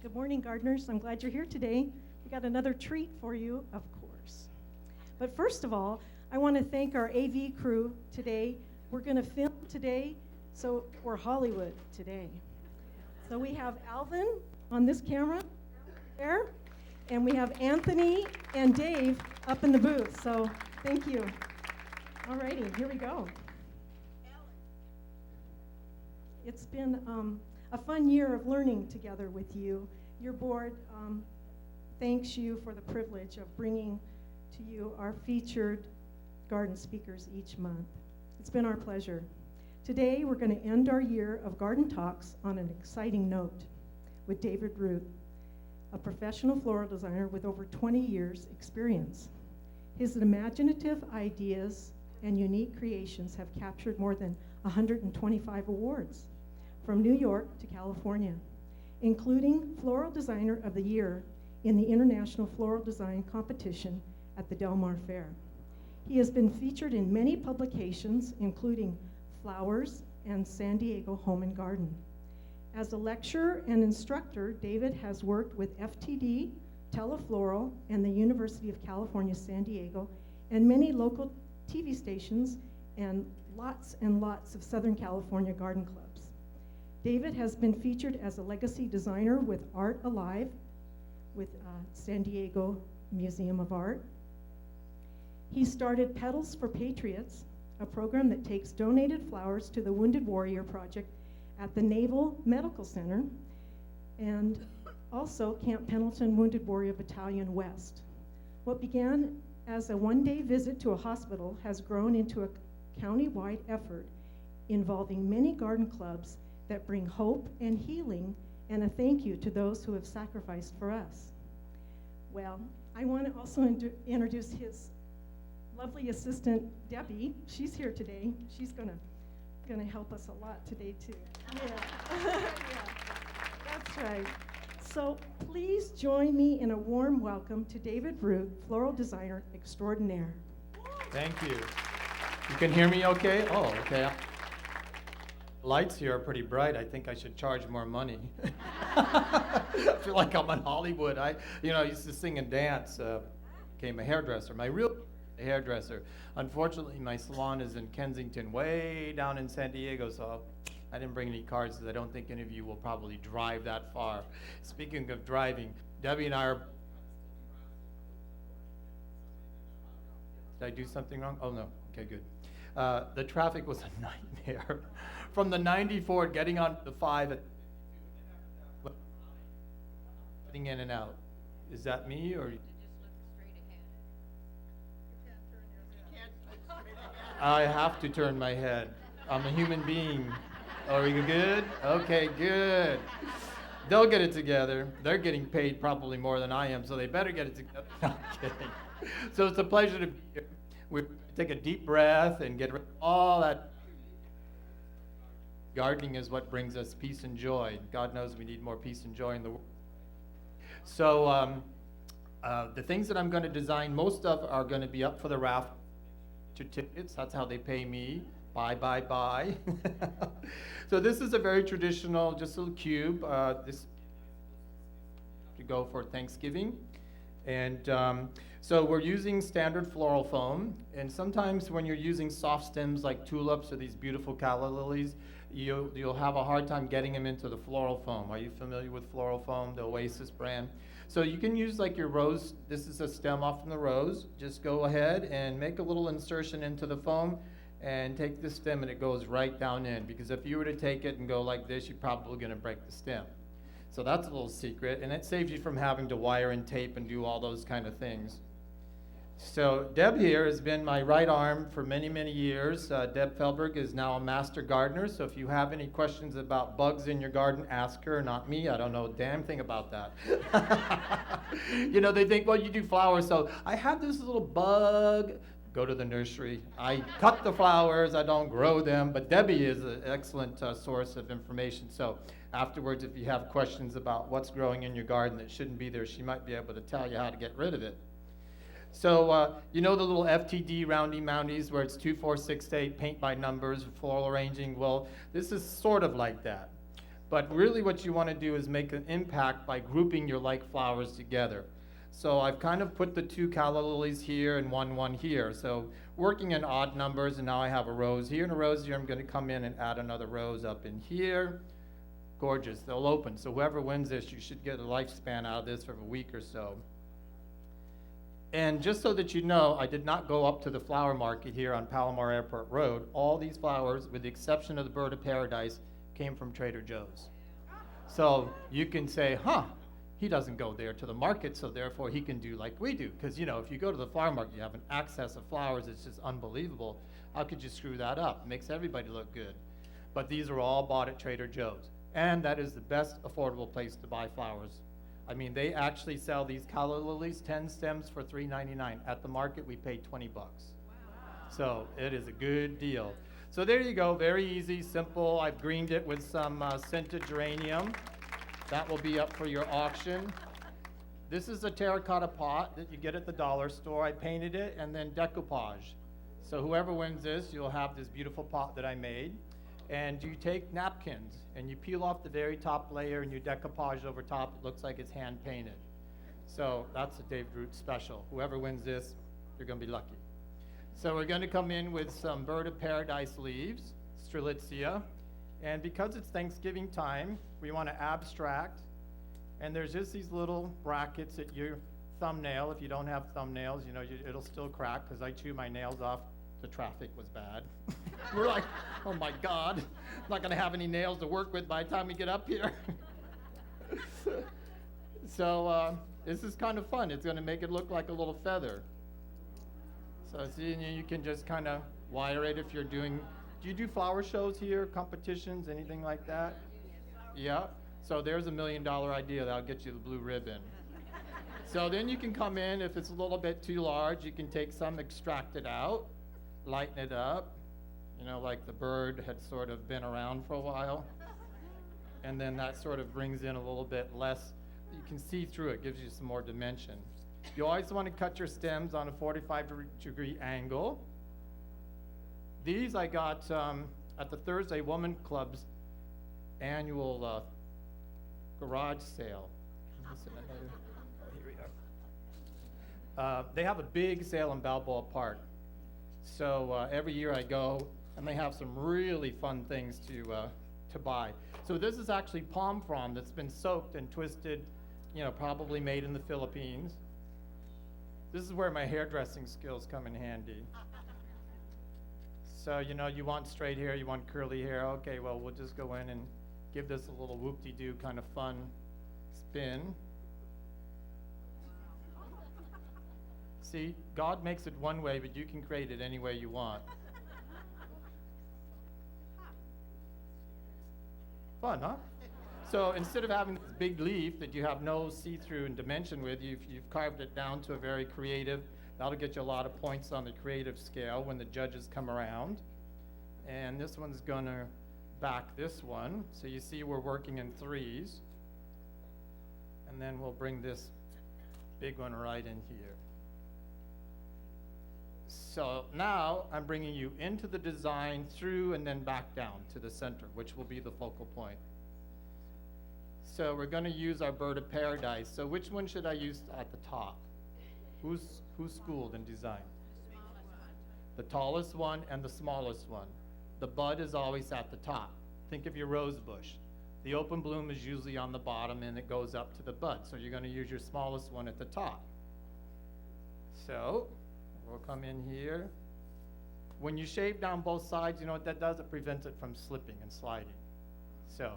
Good morning, gardeners. I'm glad you're here today. We got another treat for you, of course. But first of all, I want to thank our AV crew today. We're going to film today, so we're Hollywood today. So we have Alvin on this camera there, and we have Anthony and Dave up in the booth. So thank you. All righty, here we go. It's been a fun year of learning together with you. Your board thanks you for the privilege of bringing to you our featured garden speakers each month. It's been our pleasure. Today we're going to end our year of garden talks on an exciting note with David Root, a professional floral designer with over 20 years experience. His imaginative ideas and unique creations have captured more than 125 awards from New York to California, including Floral Designer of the Year in the International Floral Design Competition at the Del Mar Fair. He has been featured in many publications, including Flowers and San Diego Home and Garden. As a lecturer and instructor, David has worked with FTD, Telefloral, and the University of California, San Diego, and many local TV stations and lots of Southern California garden clubs. David has been featured as a legacy designer with Art Alive with San Diego Museum of Art. He started Petals for Patriots, a program that takes donated flowers to the Wounded Warrior Project at the Naval Medical Center, and also Camp Pendleton Wounded Warrior Battalion West. What began as a one-day visit to a hospital has grown into a county-wide effort involving many garden clubs that bring hope and healing, and a thank you to those who have sacrificed for us. Well, I want to also introduce his lovely assistant, Debbie. She's here today. She's gonna help us a lot today too. Yeah. Yeah, that's right. So please join me in a warm welcome to David Root, floral designer extraordinaire. Thank you. You can hear me okay? Oh, okay. Lights here are pretty bright. I think I should charge more money. I feel like I'm in Hollywood. I used to sing and dance. Became a hairdresser. My real hairdresser. Unfortunately, my salon is in Kensington, way down in San Diego, so I didn't bring any cards because I don't think any of you will probably drive that far. Speaking of driving, Debbie and I are... Did I do something wrong? Oh, no. Okay, good. The traffic was a nightmare. From the 94 getting on the 5 getting in and out. Is that me or? I have to turn my head. I'm a human being. Are you good? Okay, good. They'll get it together. They're getting paid probably more than I am, so they better get it together. No, I'm kidding. So it's a pleasure to be here. We take a deep breath and get rid of all that. Gardening is what brings us peace and joy. God knows we need more peace and joy in the world. So the things that I'm going to design, most of are going to be up for the raffle tickets. That's how they pay me. Bye. So this is a very traditional, just a little cube. This to go for Thanksgiving. And so we're using standard floral foam, and sometimes when you're using soft stems like tulips or these beautiful calla lilies, you'll have a hard time getting them into the floral foam. Are you familiar with floral foam, the Oasis brand? So you can use like your rose. This is a stem off from the rose. Just go ahead and make a little insertion into the foam and take the stem, and it goes right down in, because if you were to take it and go like this, you're probably going to break the stem. So that's a little secret, and it saves you from having to wire and tape and do all those kind of things. So Deb here has been my right arm for many, many years. Deb Feldberg is now a master gardener, so if you have any questions about bugs in your garden, ask her, not me. I don't know a damn thing about that. They think, well, you do flowers, so I have this little bug. Go to the nursery. I cut the flowers, I don't grow them, but Debbie is an excellent source of information. So afterwards, if you have questions about what's growing in your garden that shouldn't be there, she might be able to tell you how to get rid of it. So the little FTD roundy moundies where it's 2, 4, 6, 8, paint by numbers, floral arranging? Well, this is sort of like that. But really what you want to do is make an impact by grouping your like flowers together. So I've kind of put the 2 calla lilies here and one here. So working in odd numbers, and now I have a rose here and a rose here. I'm going to come in and add another rose up in here. Gorgeous, they'll open. So whoever wins this, you should get a lifespan out of this for a week or so. And just so that you know, I did not go up to the flower market here on Palomar Airport Road. All these flowers, with the exception of the bird of paradise, came from Trader Joe's. So you can say, huh, he doesn't go there to the market, so therefore he can do like we do. Because, you know, if you go to the flower market, you have an access of flowers, it's just unbelievable. How could you screw that up? It makes everybody look good. But these are all bought at Trader Joe's. And that is the best affordable place to buy flowers. I mean, they actually sell these calla lilies, 10 stems for $3.99. At the market, we paid 20 bucks. Wow. So it is a good deal. So there you go, very easy, simple. I've greened it with some scented geranium. That will be up for your auction. This is a terracotta pot that you get at the dollar store. I painted it and then decoupage. So whoever wins this, you'll have this beautiful pot that I made. And you take napkins and you peel off the very top layer and you decoupage over top. It looks like it's hand painted. So that's a Dave Groot special. Whoever wins this, you're going to be lucky. So we're going to come in with some bird of paradise leaves, strelitzia. And because it's Thanksgiving time, we want to abstract. And there's just these little brackets at your thumbnail. If you don't have thumbnails, you know, it'll still crack because I chew my nails off. The traffic was bad. We're like, oh my God, I'm not gonna have any nails to work with by the time we get up here. So this is kind of fun. It's gonna make it look like a little feather. So see, you can just kind of wire it if you're doing, do you do flower shows here, competitions, anything like that? Yeah, so there's $1 million idea that'll get you the blue ribbon. So then you can come in, if it's a little bit too large, you can take some, extract it out, lighten it up, you know, like the bird had sort of been around for a while. And then that sort of brings in a little bit less, you can see through it, gives you some more dimension. You always want to cut your stems on a 45-degree angle. These I got at the Thursday Woman Club's annual garage sale. Here we are. They have a big sale in Balboa Park. So every year I go, and they have some really fun things to buy. So this is actually palm frond that's been soaked and twisted, you know, probably made in the Philippines. This is where my hairdressing skills come in handy. So, you know, you want straight hair, you want curly hair. Okay, well, we'll just go in and give this a little whoop-de-doo kind of fun spin. See, God makes it one way, but you can create it any way you want. Fun, huh? So instead of having this big leaf that you have no see-through and dimension with, you've carved it down to a very creative, that'll get you a lot of points on the creative scale when the judges come around. And this one's gonna back this one. So you see we're working in threes. And then we'll bring this big one right in here. So now I'm bringing you into the design, through, and then back down to the center, which will be the focal point. So we're going to use our bird of paradise. So which one should I use at the top? Who's schooled in design? The tallest one and the smallest one. The bud is always at the top. Think of your rose bush. The open bloom is usually on the bottom and it goes up to the bud. So you're going to use your smallest one at the top. So we'll come in here. When you shave down both sides, you know what that does? It prevents it from slipping and sliding. So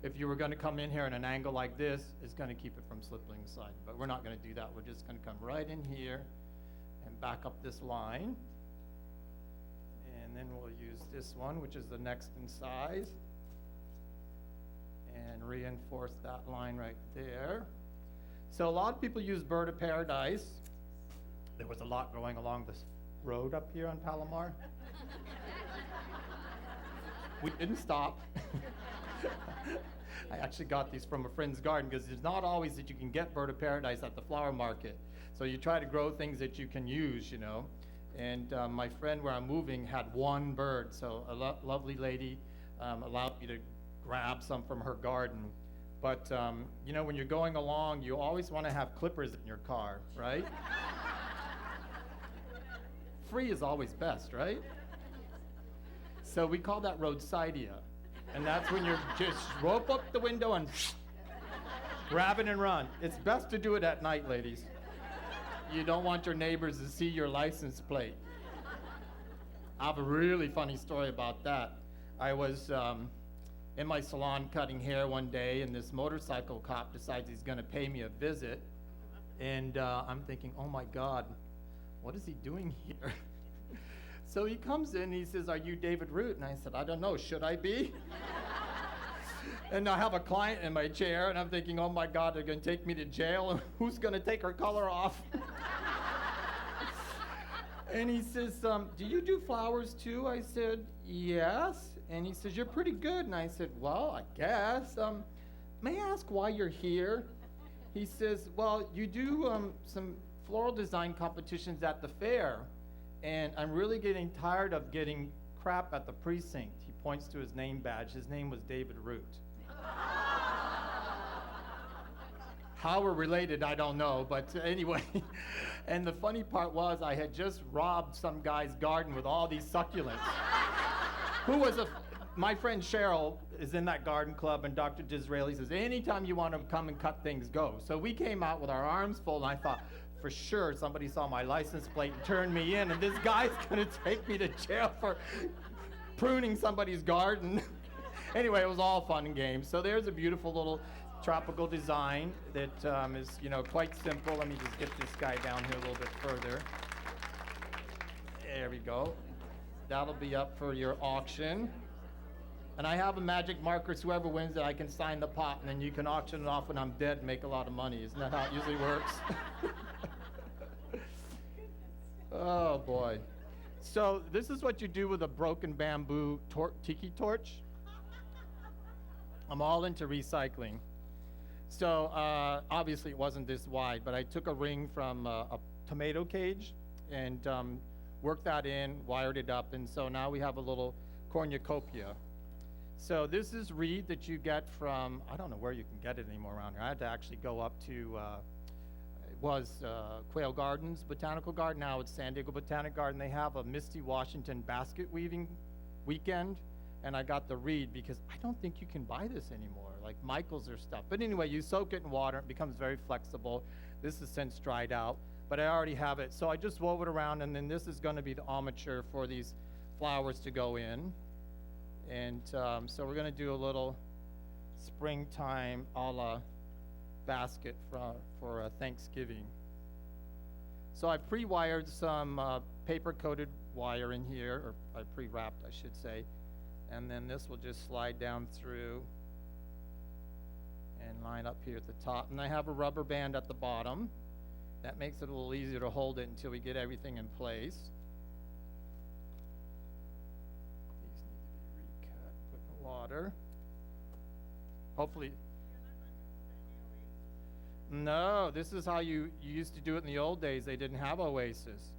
if you were going to come in here at an angle like this, it's going to keep it from slipping and sliding. But we're not going to do that. We're just going to come right in here and back up this line. And then we'll use this one, which is the next in size, and reinforce that line right there. So a lot of people use bird of paradise. There was a lot going along this road up here on Palomar. We didn't stop. I actually got these from a friend's garden because it's not always that you can get bird of paradise at the flower market. So you try to grow things that you can use, you know. And my friend where I'm moving had one bird. So a lovely lady allowed me to grab some from her garden. But, when you're going along, you always want to have clippers in your car, right? Free is always best, right? So we call that roadsidea. And that's when you just rope up the window and grab it and run. It's best to do it at night, ladies. You don't want your neighbors to see your license plate. I have a really funny story about that. I was in my salon cutting hair one day, and this motorcycle cop decides he's going to pay me a visit. And I'm thinking, oh my God, what is he doing here? So he comes in, he says, "Are you David Root?" And I said, "I don't know, should I be?" And I have a client in my chair, and I'm thinking, oh my God, they're going to take me to jail, and who's going to take her color off? And he says, "Do you do flowers too?" I said, "Yes." And he says, "You're pretty good." And I said, "Well, I guess. May I ask why you're here?" He says, "Well, you do some floral design competitions at the fair, and I'm really getting tired of getting crap at the precinct." He points to his name badge. His name was David Root. How we're related, I don't know, but anyway. And the funny part was I had just robbed some guy's garden with all these succulents. My friend Cheryl is in that garden club, and Dr. Disraeli says, anytime you want to come and cut things, go. So we came out with our arms full, and I thought, for sure, somebody saw my license plate and turned me in, and this guy's going to take me to jail for pruning somebody's garden. Anyway, it was all fun and games. So there's a beautiful little tropical design that is, quite simple. Let me just get this guy down here a little bit further. There we go. That'll be up for your auction. And I have a magic marker, so whoever wins it, I can sign the pot, and then you can auction it off when I'm dead and make a lot of money. Isn't that how it usually works? Oh, boy. So this is what you do with a broken bamboo tiki torch. I'm all into recycling. So obviously it wasn't this wide, but I took a ring from a tomato cage and worked that in, wired it up, and so now we have a little cornucopia. So this is reed that you get from, I don't know where you can get it anymore around here. I had to actually go up to, it was Quail Gardens Botanical Garden, now it's San Diego Botanic Garden. They have a Misty Washington basket weaving weekend, and I got the reed because I don't think you can buy this anymore, like Michael's or stuff. But anyway, you soak it in water, it becomes very flexible. This is since dried out, but I already have it. So I just wove it around, and then this is gonna be the armature for these flowers to go in. And so we're gonna do a little springtime a la basket for Thanksgiving. So I pre-wired some paper-coated wire in here, or I pre-wrapped, I should say. And then this will just slide down through and line up here at the top. And I have a rubber band at the bottom. That makes it a little easier to hold it until we get everything in place. These need to be recut, put in the water. Hopefully. No, this is how you used to do it in the old days. They didn't have Oasis.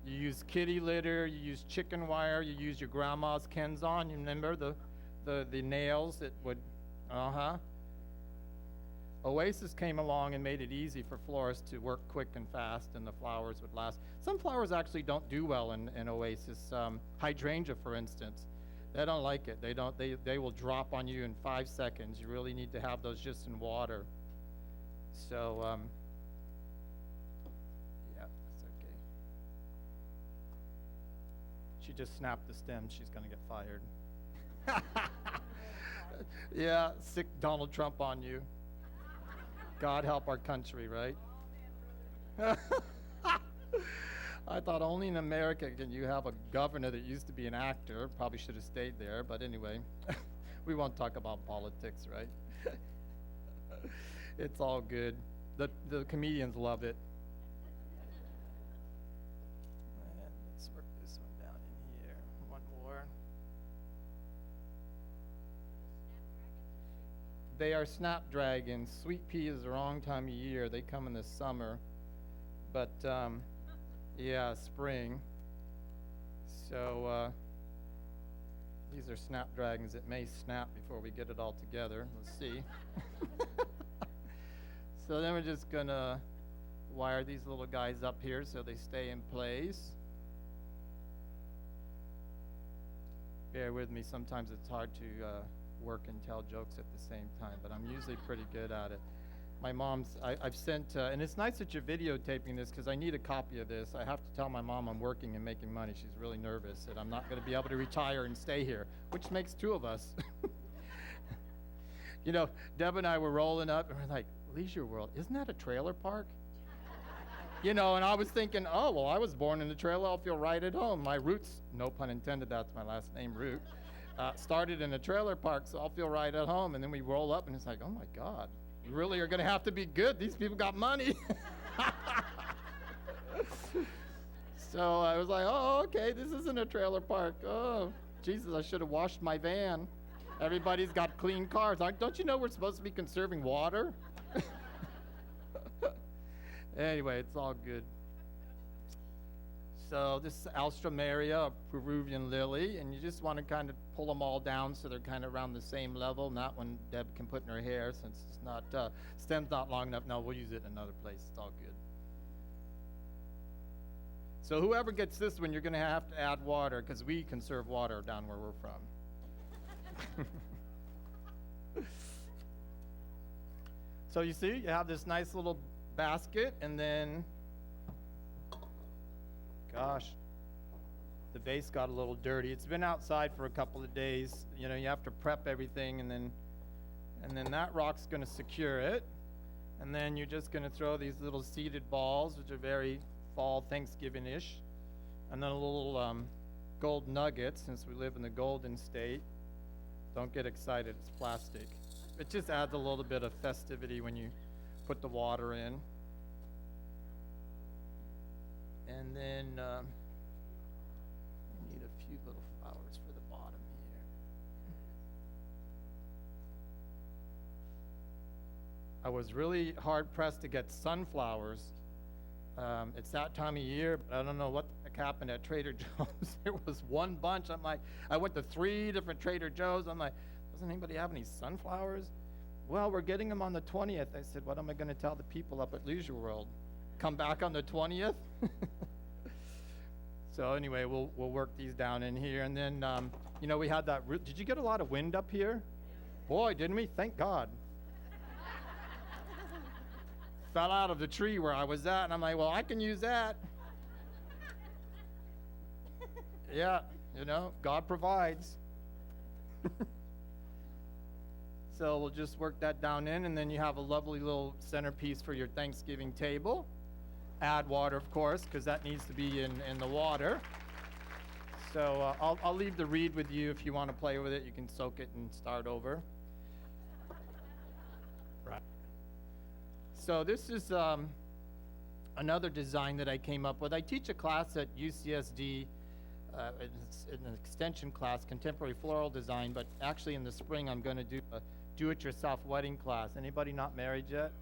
You use kitty litter, you use chicken wire, you use your grandma's Kenzon. You remember the nails that would, Oasis came along and made it easy for florists to work quick and fast, and the flowers would last. Some flowers actually don't do well in Oasis. Hydrangea, for instance, they don't like it. They will drop on you in 5 seconds. You really need to have those just in water. So, yeah, that's okay. She just snapped the stem. She's going to get fired. Yeah, sick Donald Trump on you. God help our country, right? I thought only in America can you have a governor that used to be an actor. Probably should have stayed there, but anyway, we won't talk about politics, right? It's all good. The comedians love it. And let's work this one down in here. One more. They are snapdragons. Sweet pea is the wrong time of year. They come in the summer. But, yeah, spring. So, These are snapdragons. It may snap before we get it all together. Let's see. So then we're just gonna wire these little guys up here so they stay in place. Bear with me, sometimes it's hard to work and tell jokes at the same time, but I'm usually pretty good at it. My mom's, I've sent, and it's nice that you're videotaping this because I need a copy of this. I have to tell my mom I'm working and making money. She's really nervous that I'm not going to be able to retire and stay here, which makes two of us. You know, Deb and I were rolling up and we're like, Leisure World, isn't that a trailer park? You know, and I was thinking, oh, well, I was born in a trailer. I'll feel right at home. My roots, no pun intended, that's my last name, Root, started in a trailer park, so I'll feel right at home. And then we roll up and it's like, oh my God. We really are going to have to be good. These people got money. So I was like, oh, okay, this isn't a trailer park. Oh, Jesus, I should have washed my van. Everybody's got clean cars. Don't you know we're supposed to be conserving water? Anyway, it's all good. So this is Alstroemeria, a Peruvian lily, and you just want to kind of pull them all down so they're kind of around the same level. Not when Deb can put in her hair since it's not stem's not long enough. No, we'll use it in another place. It's all good. So whoever gets this one, you're going to have to add water because we conserve water down where we're from. So you see, you have this nice little basket, and then gosh, the vase got a little dirty. It's been outside for a couple of days. You know, you have to prep everything, and then that rock's going to secure it. And then you're just going to throw these little seeded balls, which are very fall Thanksgiving-ish, and then a little gold nugget, since we live in the Golden State. Don't get excited, it's plastic. It just adds a little bit of festivity when you put the water in. And then I need a few little flowers for the bottom here. I was really hard pressed to get sunflowers. It's that time of year, but I don't know what the heck happened at Trader Joe's. There was one bunch. I'm like, I went to 3 different Trader Joe's. I'm like, doesn't anybody have any sunflowers? Well, we're getting them on the 20th. I said, what am I going to tell the people up at Leisure World? Come back on the 20th? So anyway, we'll work these down in here. And then, you know, we had that root. Did you get a lot of wind up here? Boy, didn't we? Thank God. Fell out of the tree where I was at, and I'm like, well, I can use that. Yeah, you know, God provides. So we'll just work that down in, and then you have a lovely little centerpiece for your Thanksgiving table. Add water, of course, because that needs to be in the water. So I'll leave the reed with you. If you want to play with it, you can soak it and start over. Right. So this is another design that I came up with. I teach a class at UCSD. It's an extension class, contemporary floral design, but actually in the spring I'm going to do a do-it-yourself wedding class. Anybody not married yet?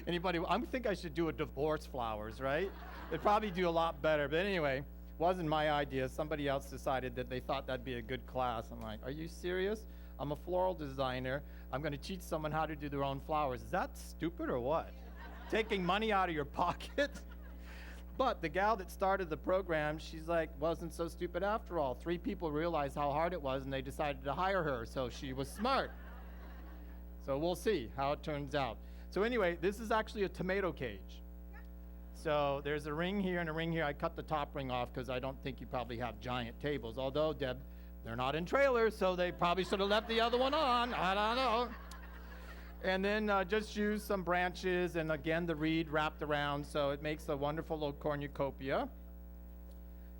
Anybody? I think I should do a divorce flowers, right? It'd probably do a lot better. But anyway, wasn't my idea. Somebody else decided that they thought that'd be a good class. I'm like, are you serious? I'm a floral designer. I'm going to teach someone how to do their own flowers. Is that stupid or what? Taking money out of your pocket? But the gal that started the program, she's like, wasn't so stupid after all. 3 people realized how hard it was, and they decided to hire her, so she was smart. So we'll see how it turns out. So anyway, this is actually a tomato cage. So there's a ring here and a ring here. I cut the top ring off because I don't think you probably have giant tables. Although, Deb, they're not in trailers, so they probably should have left the other one on. I don't know. And then just use some branches, and again, the reed wrapped around, so it makes a wonderful little cornucopia.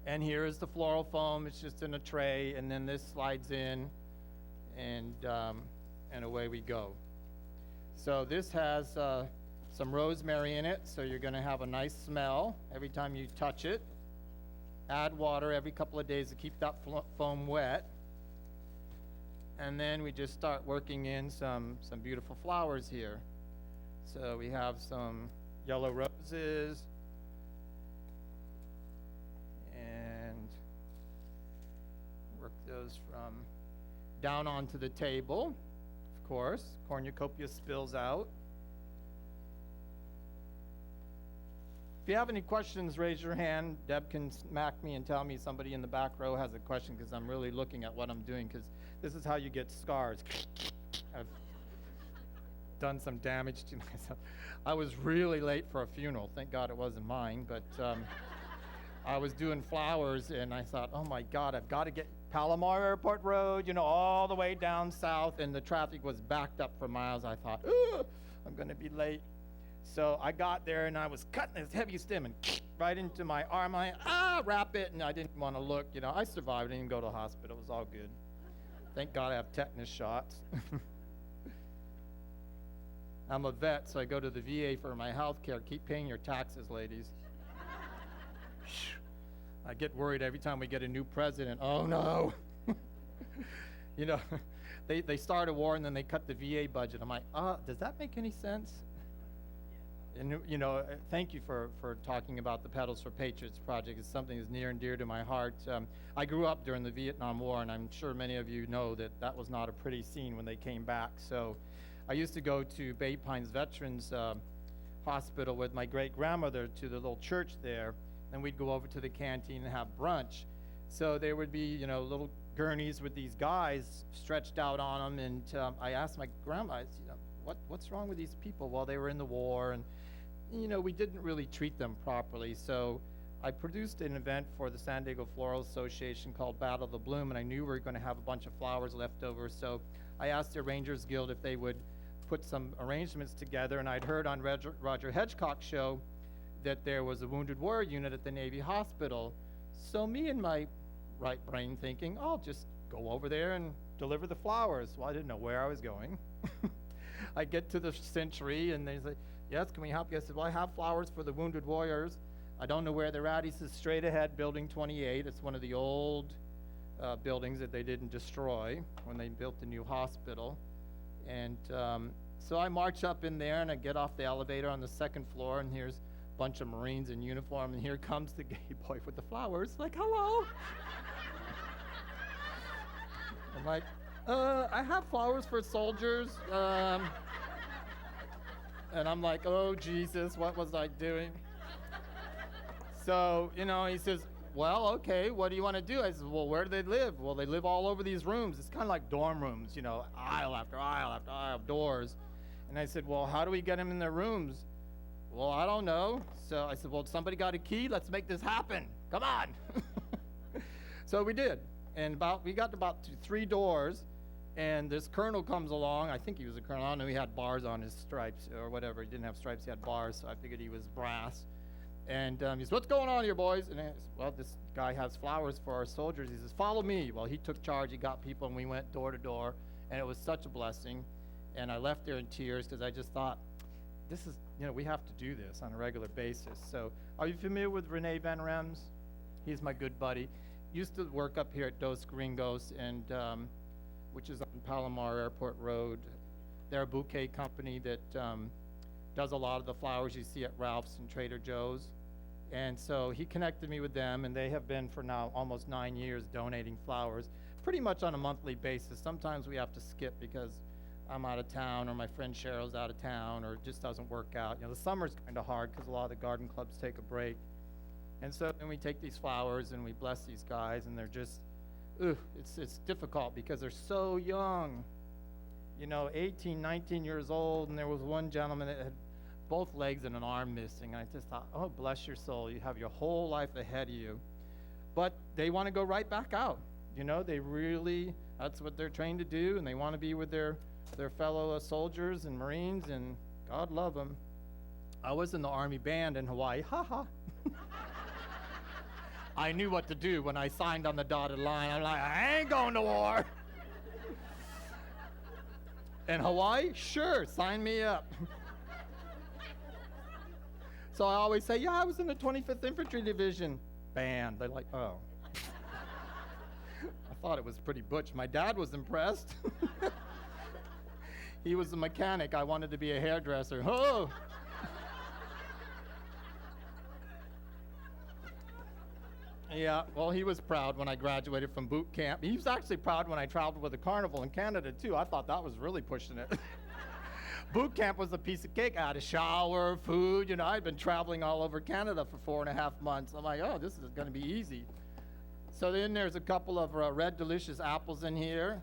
And here is the floral foam. It's just in a tray, and then this slides in, and away we go. So this has some rosemary in it, so you're going to have a nice smell every time you touch it. Add water every couple of days to keep that foam wet. And then we just start working in some beautiful flowers here. So we have some yellow roses and those from down onto the table. Of course, cornucopia spills out. If you have any questions, raise your hand. Deb can smack me and tell me somebody in the back row has a question, because I'm really looking at what I'm doing, because this is how you get scars. I've done some damage to myself. I was really late for a funeral. Thank God it wasn't mine, but I was doing flowers, and I thought, oh my God, I've got to get Palomar Airport Road, all the way down south, and the traffic was backed up for miles. I thought, I'm going to be late. So I got there, and I was cutting this heavy stem and right into my arm. Wrap it, and I didn't want to look. I survived. I didn't even go to the hospital. It was all good. Thank God I have tetanus shots. I'm a vet, so I go to the VA for my health care. Keep paying your taxes, ladies. I get worried every time we get a new president. Oh, no. They start a war, and then they cut the VA budget. I'm like, does that make any sense? And, thank you for talking about the Petals for Patriots project. It's something that's near and dear to my heart. I grew up during the Vietnam War, and I'm sure many of you know that was not a pretty scene when they came back. So I used to go to Bay Pines Veterans Hospital with my great-grandmother to the little church there, and we'd go over to the canteen and have brunch. So there would be, little gurneys with these guys stretched out on them, and I asked my grandma, what's wrong with these people? Well, they were in the war, and we didn't really treat them properly. So I produced an event for the San Diego Floral Association called Battle of the Bloom, and I knew we were going to have a bunch of flowers left over. So I asked the Rangers Guild if they would put some arrangements together, and I'd heard on Roger Hedgecock's show that there was a wounded warrior unit at the Navy Hospital. So me and my right brain thinking, I'll just go over there and deliver the flowers. Well, I didn't know where I was going. I get to the Century, and they say, yes, can we help you? I said, well, I have flowers for the wounded warriors. I don't know where they're at. He says, straight ahead, building 28. It's one of the old buildings that they didn't destroy when they built the new hospital. And so I march up in there, and I get off the elevator on the second floor, and here's a bunch of Marines in uniform, and here comes the gay boy with the flowers, like, hello. I'm like, I have flowers for soldiers. And I'm like, oh, Jesus, what was I doing? So, he says, well, okay, what do you want to do? I said, well, where do they live? Well, they live all over these rooms. It's kind of like dorm rooms, aisle after aisle after aisle of doors. And I said, well, how do we get them in their rooms? Well, I don't know. So I said, well, somebody got a key? Let's make this happen. Come on. So we did. And we got to about 3 doors. And this colonel comes along. I think he was a colonel. I don't know. He had bars on his stripes or whatever. He didn't have stripes. He had bars. So I figured he was brass. And he says, what's going on here, boys? And I said, well, this guy has flowers for our soldiers. He says, follow me. Well, he took charge. He got people, and we went door to door. And it was such a blessing. And I left there in tears because I just thought, this is, we have to do this on a regular basis. So are you familiar with Rene Van Rems? He's my good buddy. Used to work up here at Dos Gringos, and which is on Palomar Airport Road. They're a bouquet company that does a lot of the flowers you see at Ralph's and Trader Joe's. And so he connected me with them, and they have been for now almost 9 years donating flowers, pretty much on a monthly basis. Sometimes we have to skip because I'm out of town, or my friend Cheryl's out of town, or it just doesn't work out. The summer's kind of hard because a lot of the garden clubs take a break. And so then we take these flowers and we bless these guys, and they're just, it's difficult because they're so young, 18, 19 years old. And there was one gentleman that had both legs and an arm missing. And I just thought, oh, bless your soul. You have your whole life ahead of you. But they want to go right back out. They really, that's what they're trained to do. And they want to be with their fellow soldiers and Marines, and God love them. I was in the Army band in Hawaii. I knew what to do when I signed on the dotted line. I'm like, I ain't going to war. In Hawaii? Sure, sign me up. So I always say, yeah, I was in the 25th Infantry Division. Band. They're like, oh. I thought it was pretty butch. My dad was impressed. He was a mechanic. I wanted to be a hairdresser. Oh! Yeah, well, he was proud when I graduated from boot camp. He was actually proud when I traveled with the carnival in Canada, too. I thought that was really pushing it. Boot camp was a piece of cake. I had a shower, food. I'd been traveling all over Canada for 4.5 months. I'm like, oh, this is going to be easy. So then there's a couple of red delicious apples in here,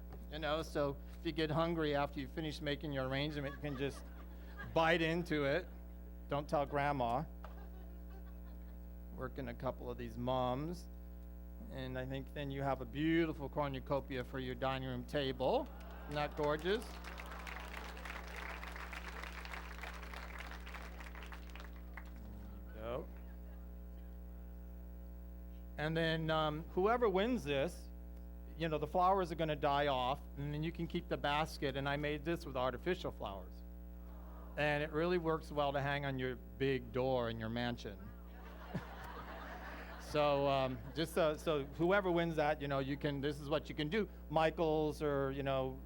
so if you get hungry after you finish making your arrangement, you can just bite into it. Don't tell grandma. Working a couple of these mums. And I think then you have a beautiful cornucopia for your dining room table. Isn't that gorgeous? There you go. And then whoever wins this, the flowers are going to die off, and then you can keep the basket. And I made this with artificial flowers. And it really works well to hang on your big door in your mansion. So so whoever wins that, this is what you can do. Michael's or,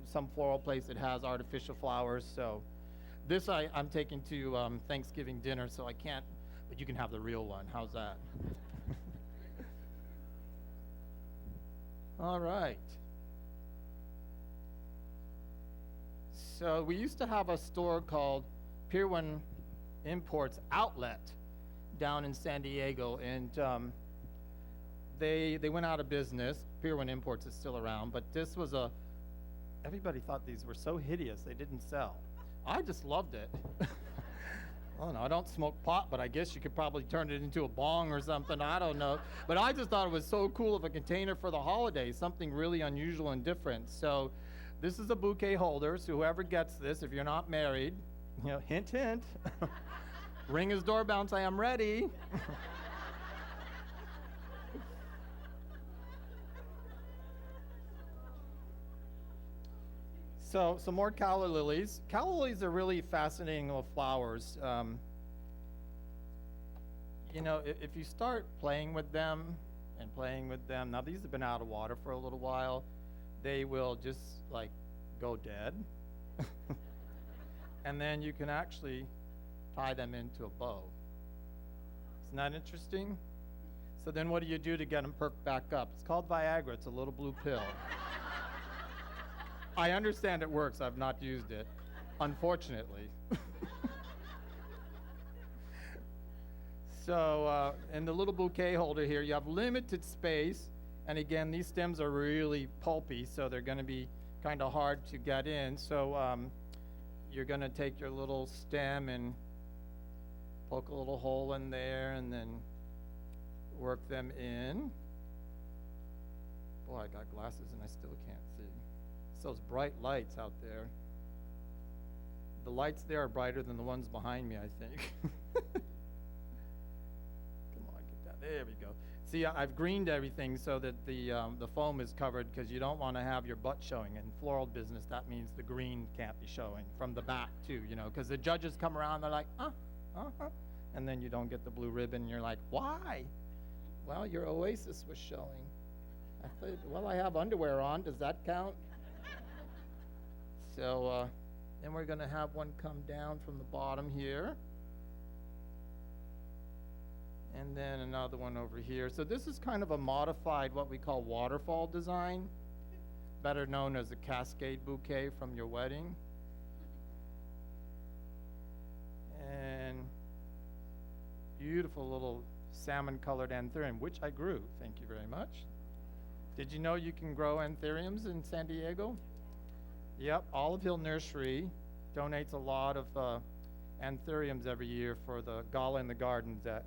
some floral place that has artificial flowers. So this I'm taking to Thanksgiving dinner, so I can't, but you can have the real one. How's that? All right. So we used to have a store called Pier 1 Imports Outlet down in San Diego, and they went out of business. Pier 1 Imports is still around, but this was everybody thought these were so hideous they didn't sell. I just loved it. I don't know, I don't smoke pot, but I guess you could probably turn it into a bong or something, I don't know. But I just thought it was so cool of a container for the holidays, something really unusual and different. So this is a bouquet holder, so whoever gets this, if you're not married, hint, hint, ring his doorbell and say, I'm ready. So some more calla lilies. Calla lilies are really fascinating little flowers. If you start playing with them, now these have been out of water for a little while, they will just like go dead. And then you can actually tie them into a bow. Isn't that interesting? So then what do you do to get them perked back up? It's called Viagra. It's a little blue pill. I understand it works. I've not used it, unfortunately. So in the little bouquet holder here, you have limited space. And again, these stems are really pulpy, so they're going to be kind of hard to get in. So you're going to take your little stem and poke a little hole in there and then work them in. Boy, I got glasses and I still can't see. It's those bright lights out there. The lights there are brighter than the ones behind me, I think. Come on, get that. There we go. See, I've greened everything so that the foam is covered because you don't want to have your butt showing. In floral business, that means the green can't be showing from the back too, because the judges come around, they're like, and then you don't get the blue ribbon, and you're like, why? Well, your oasis was showing. I thought, well, I have underwear on. Does that count? So then we're going to have one come down from the bottom here. And then another one over here. So this is kind of a modified, what we call waterfall design, better known as a cascade bouquet from your wedding. And beautiful little salmon-colored anthurium, which I grew. Thank you very much. Did you know you can grow anthuriums in San Diego? Yep, Olive Hill Nursery donates a lot of anthuriums every year for the Gala in the Gardens at